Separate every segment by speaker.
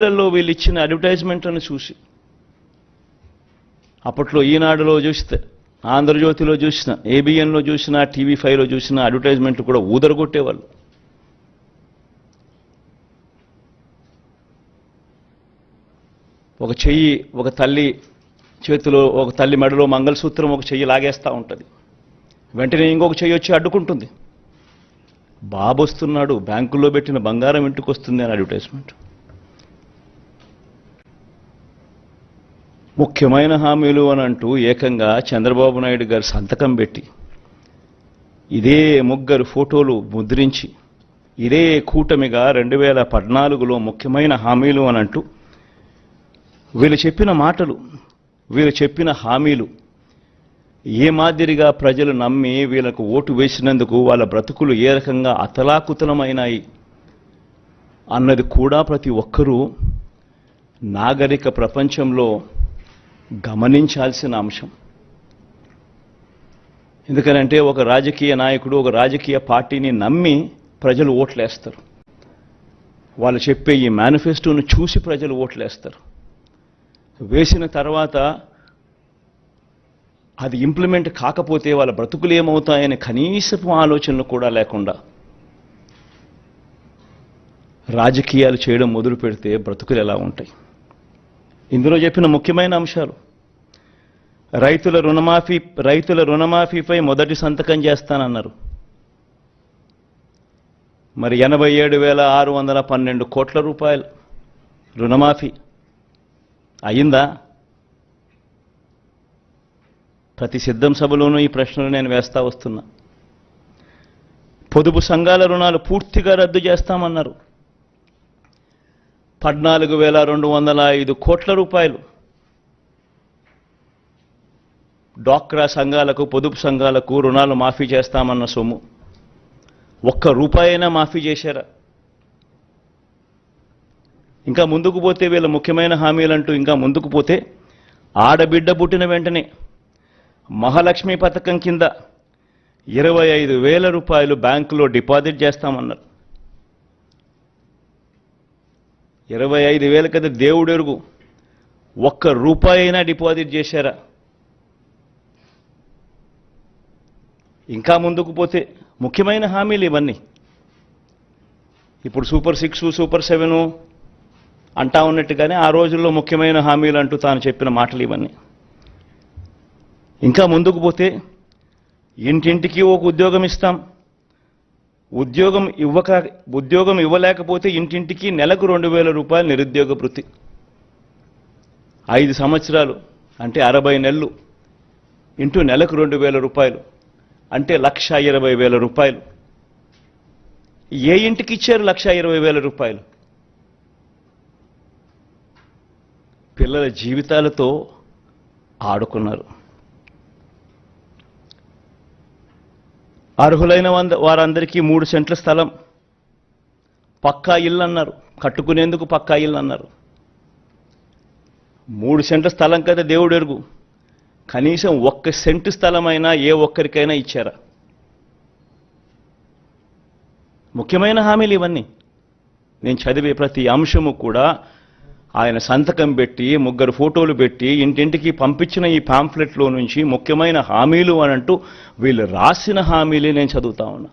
Speaker 1: టీవీలలో వీళ్ళు ఇచ్చిన అడ్వర్టైజ్మెంట్లను చూసి, అప్పట్లో ఈనాడులో చూస్తే, ఆంధ్రజ్యోతిలో చూసిన, ఏబిఎన్లో చూసిన, టీవీ5లో చూసిన అడ్వర్టైజ్మెంట్ కూడా ఊదరగొట్టేవాళ్ళు. ఒక చెయ్యి ఒక తల్లి చేతిలో, ఒక తల్లి మెడలో మంగళసూత్రం ఒక చెయ్యి లాగేస్తూ ఉంటుంది, వెంటనే ఇంకొక చెయ్యి వచ్చి అడ్డుకుంటుంది. బాబు వస్తున్నాడు, బ్యాంకుల్లో పెట్టిన బంగారం ఇంటికి వస్తుంది అని అడ్వర్టైజ్మెంట్. ముఖ్యమైన హామీలు అని అంటూ ఏకంగా చంద్రబాబు నాయుడు గారు సంతకం పెట్టి, ఇదే ముగ్గురు ఫోటోలు ముద్రించి, ఇదే కూటమిగా 2014లో ముఖ్యమైన హామీలు అని అంటూ వీళ్ళు చెప్పిన మాటలు, వీళ్ళు చెప్పిన హామీలు ఏ మాదిరిగా ప్రజలు నమ్మి వీళ్ళకు ఓటు వేసినందుకు వాళ్ళ బ్రతుకులు ఏ రకంగా అతలాకుతలమైనాయి అన్నది కూడా ప్రతి ఒక్కరూ నాగరిక ప్రపంచంలో గమనించాల్సిన అంశం. ఎందుకనంటే ఒక రాజకీయ నాయకుడు, ఒక రాజకీయ పార్టీని నమ్మి ప్రజలు ఓట్లేస్తారు. వాళ్ళు చెప్పే ఈ మేనిఫెస్టోను చూసి ప్రజలు ఓట్లేస్తారు. వేసిన తర్వాత అది ఇంప్లిమెంట్ కాకపోతే వాళ్ళ బ్రతుకులు ఏమవుతాయనే కనీసపు ఆలోచనలు కూడా లేకుండా రాజకీయాలు చేయడం మొదలు పెడితే బ్రతుకులు ఎలా ఉంటాయి? ఇందులో చెప్పిన ముఖ్యమైన అంశాలు, రైతుల రుణమాఫీపై మొదటి సంతకం చేస్తానన్నారు. మరి 87,612 కోట్ల రూపాయలు రుణమాఫీ అయిందా? ప్రతి సిద్ధం సభలోనూ ఈ ప్రశ్నలు నేను వేస్తా వస్తున్నా. పొదుపు సంఘాల రుణాలు పూర్తిగా రద్దు చేస్తామన్నారు. 14,205 కోట్ల రూపాయలు డ్వాక్రా సంఘాలకు, పొదుపు సంఘాలకు రుణాలు మాఫీ చేస్తామన్న సొమ్ము ఒక్క రూపాయైనా మాఫీ చేశారా? ఇంకా ముందుకు పోతే వీళ్ళ ముఖ్యమైన హామీలంటూ ఇంకా ముందుకు పోతే, ఆడబిడ్డ పుట్టిన వెంటనే మహాలక్ష్మి పథకం కింద 25,000 రూపాయలు బ్యాంకులో డిపాజిట్ చేస్తామన్నారు. 25,000 కదా దేవుడు ఎరుగు, ఒక్క రూపాయి అయినా డిపాజిట్ చేశారా? ఇంకా ముందుకు పోతే ముఖ్యమైన హామీలు ఇవన్నీ. ఇప్పుడు సూపర్ 6, సూపర్ 7 అంటా ఉన్నట్టుగానే ఆ రోజుల్లో ముఖ్యమైన హామీలు అంటూ తాను చెప్పిన మాటలు ఇవన్నీ. ఇంకా ముందుకు పోతే ఇంటింటికి ఒక ఉద్యోగం ఇస్తాం, ఉద్యోగం ఇవ్వలేకపోతే ఇంటింటికి నెలకు 2,000 రూపాయలు నిరుద్యోగ భృతి, 5 సంవత్సరాలు అంటే 60 నెలలు ఇంటూ నెలకు 2,000 రూపాయలు అంటే 1,20,000 రూపాయలు. ఏ ఇంటికి ఇచ్చారు 1,20,000 రూపాయలు? పిల్లల జీవితాలతో ఆడుకున్నారు. అర్హులైన వారందరికీ 3 సెంట్ల స్థలం, పక్కా ఇల్లు అన్నారు, కట్టుకునేందుకు పక్కా ఇల్లు అన్నారు. 3 సెంట్ల స్థలం కదా దేవుడు ఎరుగు, కనీసం 1 సెంటు స్థలమైనా ఏ ఒక్కరికైనా ఇచ్చారా? ముఖ్యమైన హామీలు ఇవన్నీ. నేను చదివే ప్రతి అంశము కూడా ఆయన సంతకం పెట్టి, 3 ఫోటోలు పెట్టి, ఇంటింటికి పంపించిన ఈ పాంఫ్లెట్లో నుంచి ముఖ్యమైన హామీలు అని అంటూ వీళ్ళు రాసిన హామీలే నేను చదువుతా ఉన్నా.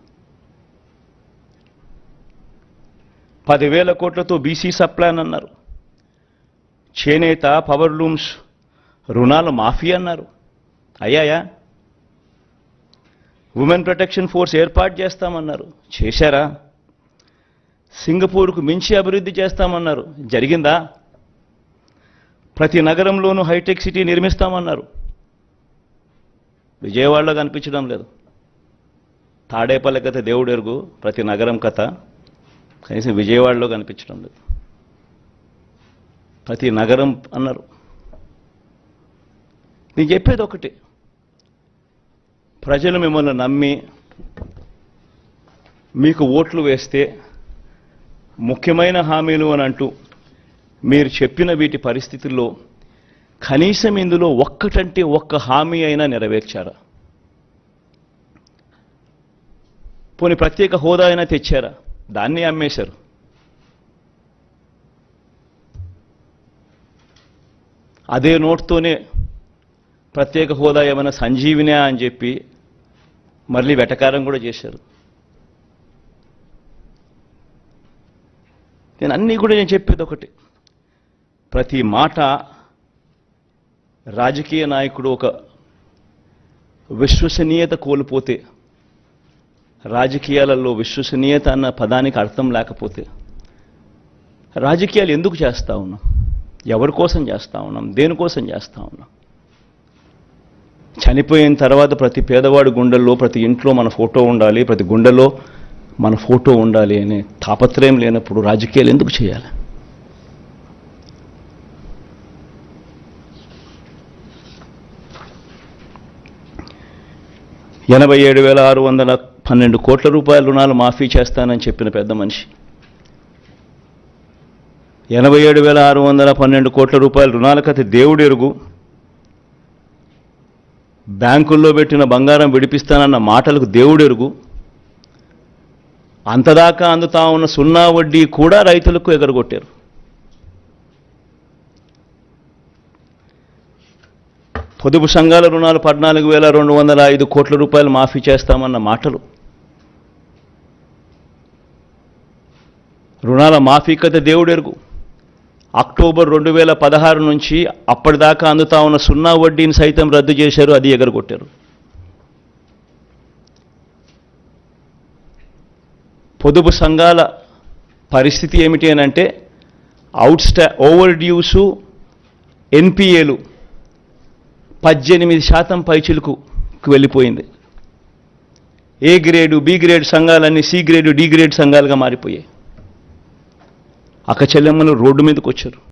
Speaker 1: 10,000 కోట్లతో బీసీ సప్లాన్ అన్నారు. చేనేత, పవర్ లూమ్స్ రుణాలు మాఫీ అన్నారు. అయ్యాయా? ఉమెన్ ప్రొటెక్షన్ ఫోర్స్ ఏర్పాటు చేస్తామన్నారు. చేశారా? సింగపూర్కు మించి అభివృద్ధి చేస్తామన్నారు. జరిగిందా? ప్రతి నగరంలోనూ హైటెక్ సిటీ నిర్మిస్తామన్నారు. విజయవాడలో కనిపించడం లేదు. తాడేపల్లి కథ దేవుడు ఎరుగు, ప్రతి నగరం కథ కనీసం విజయవాడలో కనిపించడం లేదు. ప్రతి నగరం అన్నారు. నేను చెప్పేది ఒకటి, ప్రజలు మిమ్మల్ని నమ్మి మీకు ఓట్లు వేస్తే ముఖ్యమైన హామీలు అని అంటూ మీరు చెప్పిన వీటి పరిస్థితుల్లో కనీసం ఇందులో ఒక్కటంటే ఒక్క హామీ అయినా నెరవేర్చారా? పోనీ ప్రత్యేక హోదా అయినా తెచ్చారా? దాన్ని అమ్మేశారు. అదే నోట్తోనే ప్రత్యేక హోదా ఏమైనా సంజీవినా అని చెప్పి మళ్ళీ వెటకారం కూడా చేశారు. నేను చెప్పేది ఒకటి, ప్రతి మాట రాజకీయ నాయకుడు ఒక విశ్వసనీయత కోల్పోతే, రాజకీయాలలో విశ్వసనీయత అన్న పదానికి అర్థం లేకపోతే రాజకీయాలు ఎందుకు చేస్తా ఉన్నాం? ఎవరి కోసం చేస్తా ఉన్నాం? దేనికోసం చేస్తా ఉన్నాం? చనిపోయిన తర్వాత ప్రతి పేదవాడి గుండెల్లో, ప్రతి ఇంట్లో మన ఫోటో ఉండాలి, ప్రతి గుండెలో మన ఫోటో ఉండాలి అనే తాపత్రయం లేనప్పుడు రాజకీయాలు ఎందుకు చేయాలి? ₹87,612 కోట్ల రుణాలు మాఫీ చేస్తానని చెప్పిన పెద్ద మనిషి 87,612 కోట్ల రూపాయల రుణాల కథ దేవుడెరుగు. బ్యాంకుల్లో పెట్టిన బంగారం విడిపిస్తానన్న మాటలకు దేవుడెరుగు. అంతదాకా అందుతా ఉన్న సున్నా వడ్డీ కూడా రైతులకు ఎగరగొట్టారు. పొదుపు సంఘాల రుణాలు 14,205 కోట్ల రూపాయలు మాఫీ చేస్తామన్న మాటలు, రుణాల మాఫీ కథ దేవుడెరుగు. అక్టోబర్ 2016 నుంచి అప్పటిదాకా అందుతా ఉన్న సున్నా వడ్డీని సైతం రద్దు చేశారు, అది ఎగరగొట్టారు. పొదుపు సంఘాల పరిస్థితి ఏమిటి అని అంటే ఓవర్ డ్యూసు ఎన్పిఏలు 18% పైచిలకు వెళ్ళిపోయింది. ఏ గ్రేడు, బి గ్రేడ్ సంఘాలన్నీ సి గ్రేడు, డి గ్రేడ్ సంఘాలుగా మారిపోయాయి. అక్క చెల్లెమ్మలు రోడ్డు మీదకి వచ్చారు.